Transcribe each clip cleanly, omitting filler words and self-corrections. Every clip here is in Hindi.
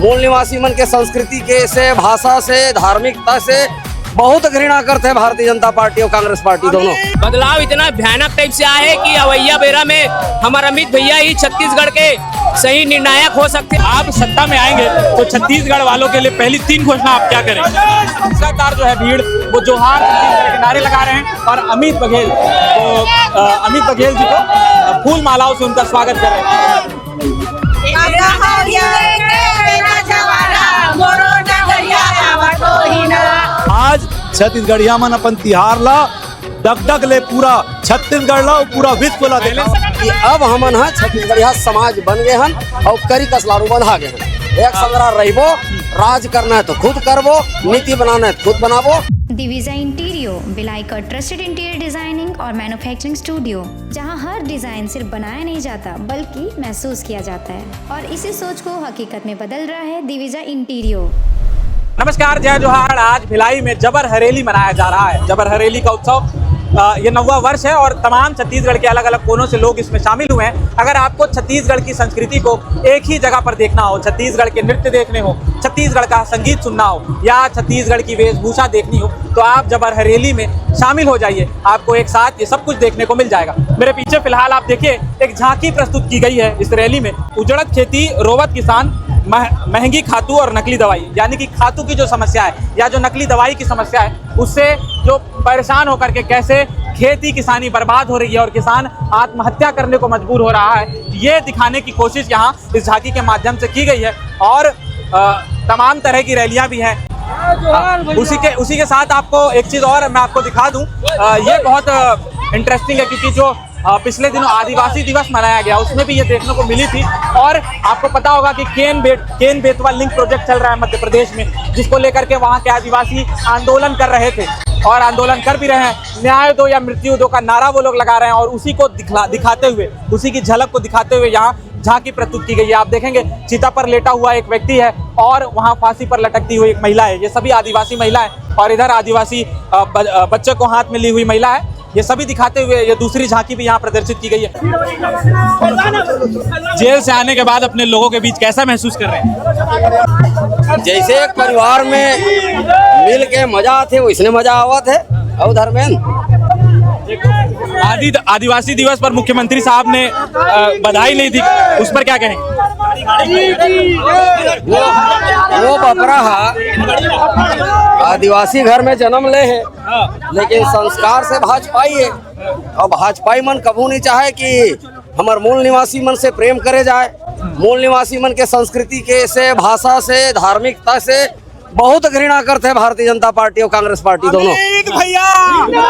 मूल निवासी मन के संस्कृति के से, भाषा से, धार्मिकता से बहुत घृणा करते हैं भारतीय जनता पार्टी और कांग्रेस पार्टी दोनों। बदलाव इतना भयानक टाइप से आया है कि अवैया बेरा में हमारे अमित भैया ही छत्तीसगढ़ के सही निर्णायक हो सकते हैं। आप सत्ता में आएंगे तो छत्तीसगढ़ वालों के लिए पहली 3 घोषणा आप क्या करेंगे? लगातार जो है भीड़ वो जोहार छत्तीसगढ़ के नारे लगा रहे हैं और अमित बघेल जी को फूल मालाओं से उनका स्वागत कर रहे हैं। आज छत्तीसगढ़िया मन अपन तिहार ला डग ले पूरा छत्तीसगढ़ ला पूरा विश्व ला देखा कि अब हमन है छत्तीसगढ़िया समाज बन गए हन और करी कसलारू बंधा गए हन। एक संग्रह रहिबो, राज करना है तो खुद करबो, नीति बनाना है तो खुद बनाबो। दिविजा इंटीरियो भिलाई का ट्रस्टेड इंटीरियर डिजाइनिंग और मैन्युफैक्चरिंग स्टूडियो, जहां हर डिजाइन सिर्फ बनाया नहीं जाता बल्कि महसूस किया जाता है और इसी सोच को हकीकत में बदल रहा है दिविजा इंटीरियो। नमस्कार, जय जोहार। आज भिलाई में जबर हरेली मनाया जा रहा है। जबर हरेली का उत्सव ये 9वां वर्ष है और तमाम छत्तीसगढ़ के अलग अलग कोनों से लोग इसमें शामिल हुए हैं। अगर आपको छत्तीसगढ़ की संस्कृति को एक ही जगह पर देखना हो, छत्तीसगढ़ के नृत्य देखने हो, छत्तीसगढ़ का संगीत सुनना हो या छत्तीसगढ़ की वेशभूषा देखनी हो तो आप जबर हरेली में शामिल हो जाइए। आपको एक साथ ये सब कुछ देखने को मिल जाएगा। मेरे पीछे फिलहाल आप देखिए एक झांकी प्रस्तुत की गई है इस रैली में। उजड़त खेती, रोवत किसान, महंगी खातू और नकली दवाई, यानी कि खातू की जो समस्या है या जो नकली दवाई की समस्या है उससे जो परेशान होकर के कैसे खेती किसानी बर्बाद हो रही है और किसान आत्महत्या करने को मजबूर हो रहा है, ये दिखाने की कोशिश यहाँ इस झांकी के माध्यम से की गई है। और तमाम तरह की रैलियां भी हैं। उसी के साथ आपको एक चीज़ और मैं आपको दिखा दूं, ये बहुत इंटरेस्टिंग है क्योंकि जो पिछले दिनों आदिवासी दिवस मनाया गया उसमें भी ये देखने को मिली थी। और आपको पता होगा कि केन बेतवा लिंक प्रोजेक्ट चल रहा है मध्य प्रदेश में, जिसको लेकर के वहाँ के आदिवासी आंदोलन कर रहे थे और आंदोलन कर भी रहे हैं। न्याय दो या मृत्यु दो का नारा वो लोग लगा रहे हैं और उसी को दिखाते हुए, उसी की झलक को दिखाते हुए यहाँ झांकी प्रस्तुत की गई है। आप देखेंगे चिता पर लेटा हुआ एक व्यक्ति है और वहाँ फांसी पर लटकती हुई एक महिला है। ये सभी आदिवासी महिला है और इधर आदिवासी बच्चे को हाथ में ली हुई महिला है। ये सभी दिखाते हुए ये दूसरी झांकी भी यहाँ प्रदर्शित की गई है। जेल से आने के बाद अपने लोगों के बीच कैसा महसूस कर रहे हैं? जैसे एक परिवार में मिल के मजा आते वैसने मजा आवत है। और धर्मेंद्र, आदिवासी दिवस पर मुख्यमंत्री साहब ने बधाई नहीं दी, उस पर क्या कहें? वो बपरा आदिवासी घर में जन्म ले है, लेकिन संस्कार से भाजपाई है और भाजपाई मन कभू नहीं चाहे कि हमारे मूल निवासी मन से प्रेम करे जाए। मूल निवासी मन के संस्कृति के से, भाषा से, धार्मिकता से बहुत घृणा करते हैं भारतीय जनता पार्टी और कांग्रेस पार्टी दोनों।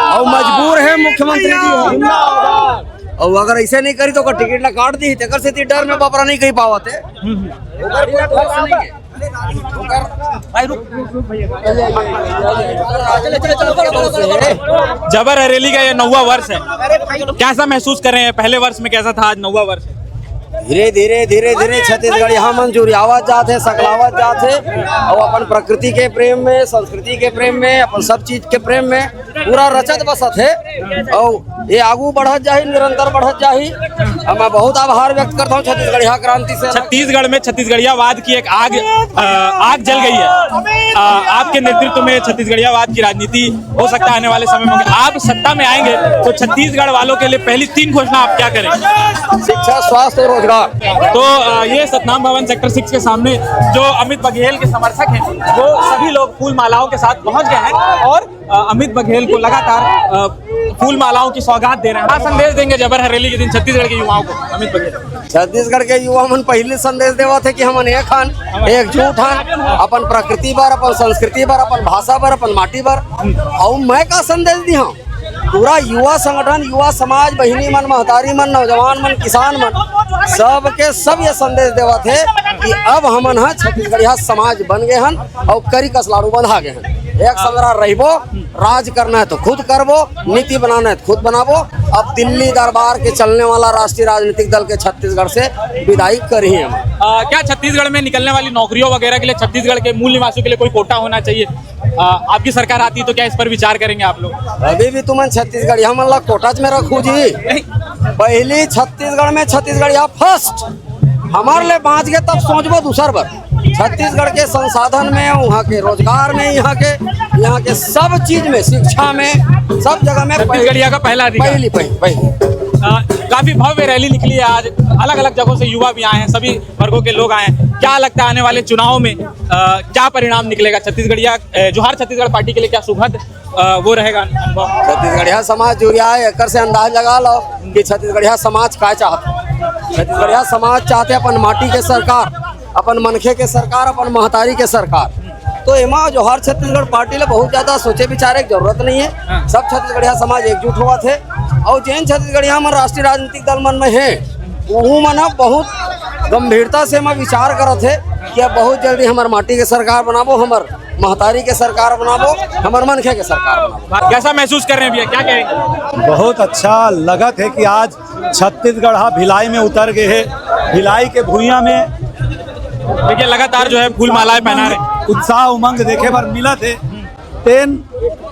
और मजबूर है मुख्यमंत्री जी, और अगर ऐसे नहीं करी तो टिकट ला काट दी। तेकर से डर में बपरा नहीं कही पावत है। जबर हरेली का ये 9वां वर्ष है, कैसा महसूस कर रहे हैं? पहले वर्ष में कैसा था, आज 9वां वर्ष है। धीरे धीरे छत्तीसगढ़ यहाँ मंजूरी आवाज जाते, सकलावत जाते और अपन प्रकृति के प्रेम में, संस्कृति के प्रेम में, अपन सब चीज के प्रेम में पूरा रचत बसत है और ये आगू बढ़त जाही, निरंतर बढ़त जाही। मैं बहुत आभार व्यक्त करता हूँ छत्तीसगढ़िया क्रांति से। छत्तीसगढ़ में छत्तीसगढ़ियावाद की एक आग जल गई है। आपके नेतृत्व में छत्तीसगढ़ियावाद की राजनीति हो सकता है आने वाले समय में। आप सत्ता में आएंगे तो छत्तीसगढ़ वालों के लिए पहली 3 घोषणा आप क्या करेंगे? शिक्षा, स्वास्थ्य और रोजगार। तो ये सतनाम भवन सेक्टर 6 के सामने जो अमित बघेल के समर्थक हैं वो सभी लोग फूल मालाओं के साथ पहुंच गए हैं और अमित बघेल को लगातार फूल मालाओं की सौगात दे रहे हैं। क्या संदेश देंगे जबर हरेली के दिन छत्तीसगढ़ के युवाओं को अमित बघेल? छत्तीसगढ़ के युवा मन पहले संदेश देवा थे कि हमन एक हन, एकजुट हन, अपन प्रकृति पर, अपन संस्कृति पर, अपन भाषा पर, अपन माटी पर। और मैं का संदेश दी हूँ पूरा युवा संगठन, युवा समाज, बहिनी मन, महतारी मन, नौजवान मन, किसान मन, सबके सब ये संदेश देवा थे कि अब हमन है छत्तीसगढ़िया समाज बन गए हन और करी कसलारू बंधा गए हन। एक संग्रह रहिबो, राज करना है तो खुद करबो, नीति बनाना है तो खुद बनाबो। अब दिल्ली दरबार के चलने वाला राष्ट्रीय राजनीतिक दल के छत्तीसगढ़ से विदाई करी है। क्या छत्तीसगढ़ में निकलने वाली नौकरियों वगैरह के लिए छत्तीसगढ़ के मूल निवासियों के लिए कोई कोटा होना चाहिए? आपकी सरकार आती है तो क्या इस पर विचार करेंगे आप लोग? अभी भी तुमन छत्तीसगढ़ हम लोग कोटा में रखू जी। पहली छत्तीसगढ़ में छत्तीसगढ़ फर्स्ट हमारे लिए बाँच गए, तब सोचबो दूसर बार। छत्तीसगढ़ के संसाधन में, वहाँ के रोजगार में, यहाँ के सब चीज में, शिक्षा में, सब जगह में छत्तीसगढ़िया का पहला अधिकार। पहली काफी भव्य रैली निकली है आज, अलग अलग जगहों से युवा भी आए हैं, सभी वर्गों के लोग आए हैं। क्या लगता है आने वाले चुनाव में क्या परिणाम निकलेगा? छत्तीसगढ़िया जोहार छत्तीसगढ़ पार्टी के लिए क्या सुखद वो रहेगा अनुभव? छत्तीसगढ़िया समाज जुड़िया है, एक से अंदाज लगा लो कि छत्तीसगढ़िया समाज क्या चाहते। छत्तीसगढ़िया समाज चाहते अपन माटी के सरकार, अपन मनखे के सरकार, अपन महतारी के सरकार। तो एमा जोहार छत्तीसगढ़ पार्टी ले बहुत ज्यादा सोचे विचारे की जरूरत नहीं है। सब छत्तीसगढ़िया समाज एकजुट हुआ थे और जैन छत्तीसगढ़िया में राष्ट्रीय राजनीतिक दल मन में है वो मन बहुत गंभीरता से मैं विचार करत है कि अब बहुत जल्दी हमार माटी के सरकार बनाबो, हमार महतारी के सरकार बनाबो, हमार मनखे के सरकार बनाबो। कैसा महसूस कर रहे हैं भैया, क्या कहेंगे? बहुत अच्छा लगत है कि आज छत्तीसगढ़ भिलाई में उतर गए है। भिलाई के भूइया में देखिए लगातार जो है फूल मालाएं पहना रहे, उत्साह उमंग देखे पर मिला थे। तेन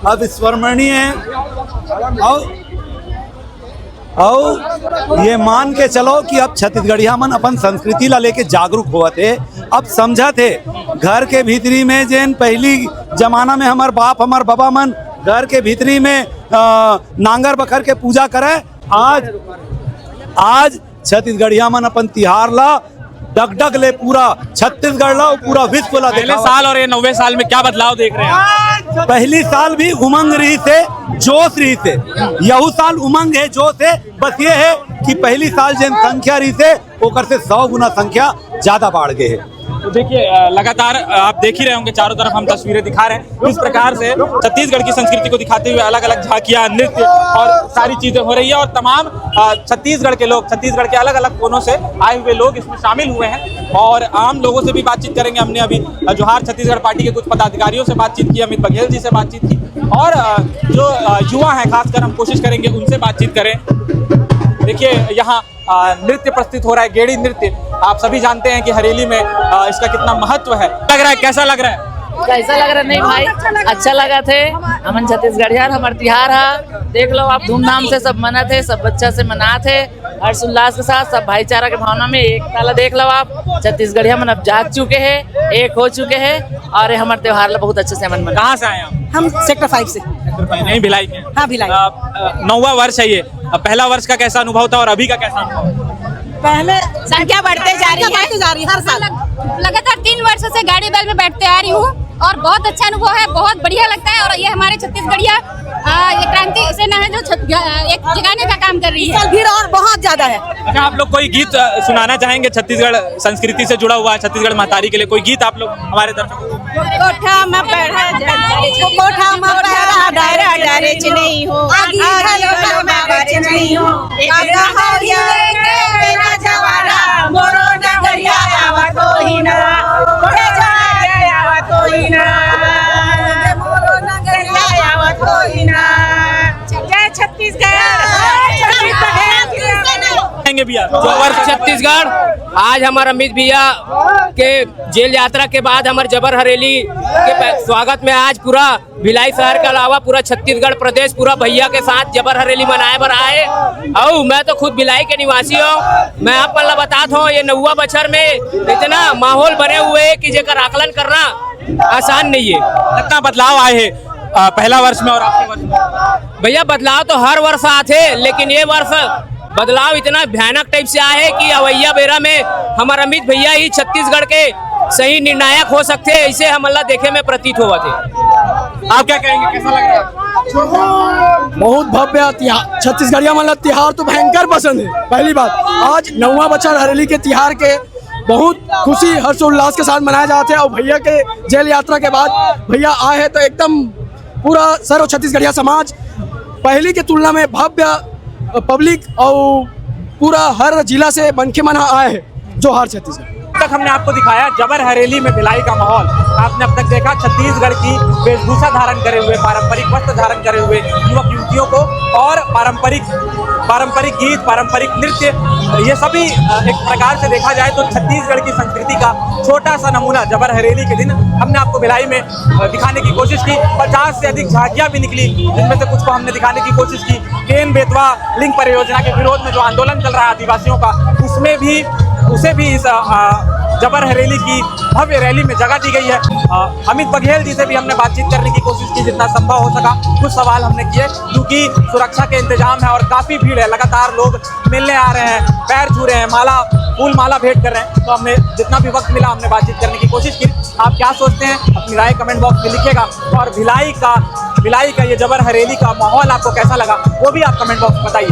अविस्मरणीय है और ये मान के चलो कि अब छत्तीसगढ़िया मन अपन संस्कृति ला लेके जागरूक हुआ थे। अब समझा थे घर के भीतरी में जैन पहली जमाना में हमार बाप हमार बाबा मन घर के भीतरी में नांगर बखर के पूजा करे, आज छत्तीसगढ़िया मन अपन तिहार ला डगडग ले पूरा छत्तीसगढ़ ला पूरा विश्व ला। पहले साल और ये 90 साल में क्या बदलाव देख रहे हैं? पहली साल भी उमंग रही थे, जोश रही थे। यहू साल उमंग है, जोश है। बस ये है कि पहली साल जिन संख्या रही थे ओकर से 100 गुना संख्या ज्यादा बढ़ गए है। तो देखिए लगातार आप देख ही रहे होंगे, चारों तरफ हम तस्वीरें दिखा रहे हैं। इस प्रकार से छत्तीसगढ़ की संस्कृति को दिखाते हुए अलग अलग झांकियां, नृत्य और सारी चीजें हो रही है और तमाम छत्तीसगढ़ के लोग, छत्तीसगढ़ के अलग अलग कोनों से आए हुए लोग इसमें शामिल हुए हैं और आम लोगों से भी बातचीत करेंगे। हमने अभी जोहार छत्तीसगढ़ पार्टी के कुछ पदाधिकारियों से बातचीत की, अमित बघेल जी से बातचीत की और जो युवा हैं खासकर हम कोशिश करेंगे उनसे बातचीत करें। देखिए यहाँ नृत्य प्रस्तुत हो रहा है, गेड़ी नृत्य। आप सभी जानते हैं कि हरेली में इसका कितना महत्व है। लग रहा है, कैसा लग रहा है? कैसा लग रहा? नहीं भाई, अच्छा लगा थे। हमन छत्तीसगढ़िया हमार तिहार है, देख लो आप धूमधाम से सब मना थे, सब बच्चा से मना थे, हर्षोल्लास के साथ, सब भाईचारा के भावना में एक ताला। देख लो आप छत्तीसगढ़िया मन अब जाग चुके हैं, एक हो चुके हैं और हमारे त्योहार ला बहुत अच्छे से हमन मना। कहाँ से आए हम सेक्टर 5 से। नहीं, भिलाई के? हाँ, भिलाई। 9वां वर्ष है ये। पहला वर्ष का कैसा अनुभव था और अभी का कैसा अनुभव? पहले संख्या बढ़ते जा रही है हर साल। लगातार 3 वर्षों से गाड़ी बैल में बैठते आ रही हूँ और बहुत अच्छा अनुभव है, बहुत बढ़िया लगता है। और ये हमारे छत्तीसगढ़िया ये क्रांति सेना है जो एक जगाने का काम कर रही है। भीड़ और बहुत ज्यादा है। अच्छा, आप लोग कोई गीत सुनाना चाहेंगे छत्तीसगढ़ संस्कृति से जुड़ा हुआ है, छत्तीसगढ़ महतारी के लिए कोई गीत आप लोग हमारे दर्शकों? कोठा में पढ़ा कोठा में पहरा डायरा डायरे नहीं हो, आगी घलो में बारे नहीं हो, काका हरिया के बिना जवारा मोरो डगरिया आवत होइना, मोरे जाए आवत होइना, मोरो डगरिया आवत होइना। जय छत्तीसगढ़। छत्तीसगढ़ आज हमारे अमित भैया के जेल यात्रा के बाद हमारे जबर हरेली के स्वागत में आज पूरा भिलाई शहर के अलावा पूरा छत्तीसगढ़ प्रदेश पूरा भैया के साथ जबर हरेली मनाए बर आए। और मैं तो खुद भिलाई के निवासी हूँ। मैं आप पल्ला बताता हूँ ये 9वां बछर में इतना माहौल बने हुए है कि जेकर आकलन करना आसान नहीं है। कितना बदलाव आए हैं पहला वर्ष में और आपके वर्ष में? भैया बदलाव तो हर वर्ष आते, लेकिन ये वर्ष बदलाव इतना भयानक टाइप से आया है कि अवैया बेरा में हमारा अमित भैया ही छत्तीसगढ़ के सही निर्णायक हो सकते हैं, इसे हम अल्लाह देखे में प्रतीत हुआ थे। आप क्या कहेंगे, कैसा लग रहा है? बहुत भव्य तिहार, छत्तीसगढ़िया मतलब तिहार तो भयंकर पसंद है। पहली बात, आज 9वां बछर हरेली के तिहार के बहुत खुशी हर्षोल्लास के साथ मनाया जाते हैं और भैया के जेल यात्रा के बाद भैया आए हैं तो एकदम पूरा सर्व छत्तीसगढ़िया समाज पहली की तुलना में भव्य पब्लिक और पूरा हर जिला से बनके मना आए हैं जोहार छत्तीसगढ़। तक हमने आपको दिखाया जबर हरेली में भिलाई का माहौल। आपने अब तक देखा छत्तीसगढ़ की वेशभूषा धारण करे हुए, पारंपरिक वस्त्र धारण करे हुए युवक युवतियों को और पारंपरिक गीत, पारंपरिक नृत्य, ये सभी एक प्रकार से देखा जाए तो छत्तीसगढ़ की संस्कृति का छोटा सा नमूना जबर हरेली के दिन हमने आपको भिलाई में दिखाने की कोशिश की। 50 से अधिक झांकियां भी निकली, जिनमें से कुछ को हमने दिखाने की कोशिश की। केन बेतवा लिंक परियोजना के विरोध में जो आंदोलन चल रहा है आदिवासियों का, उसे भी इस जबर हरेली की भव्य रैली में जगह दी गई है। अमित बघेल जी से भी हमने बातचीत करने की कोशिश की जितना संभव हो सका, कुछ सवाल हमने किए क्योंकि सुरक्षा के इंतजाम है और काफी भीड़ है, लगातार लोग मिलने आ रहे हैं, पैर छू रहे हैं, फूल माला भेंट कर रहे हैं। तो हमने जितना भी वक्त मिला हमने बातचीत करने की कोशिश की। आप क्या सोचते हैं अपनी राय कमेंट बॉक्स में लिखिएगा, और भिलाई का ये जबर हरेली का माहौल आपको कैसा लगा वो भी आप कमेंट बॉक्स में बताइए।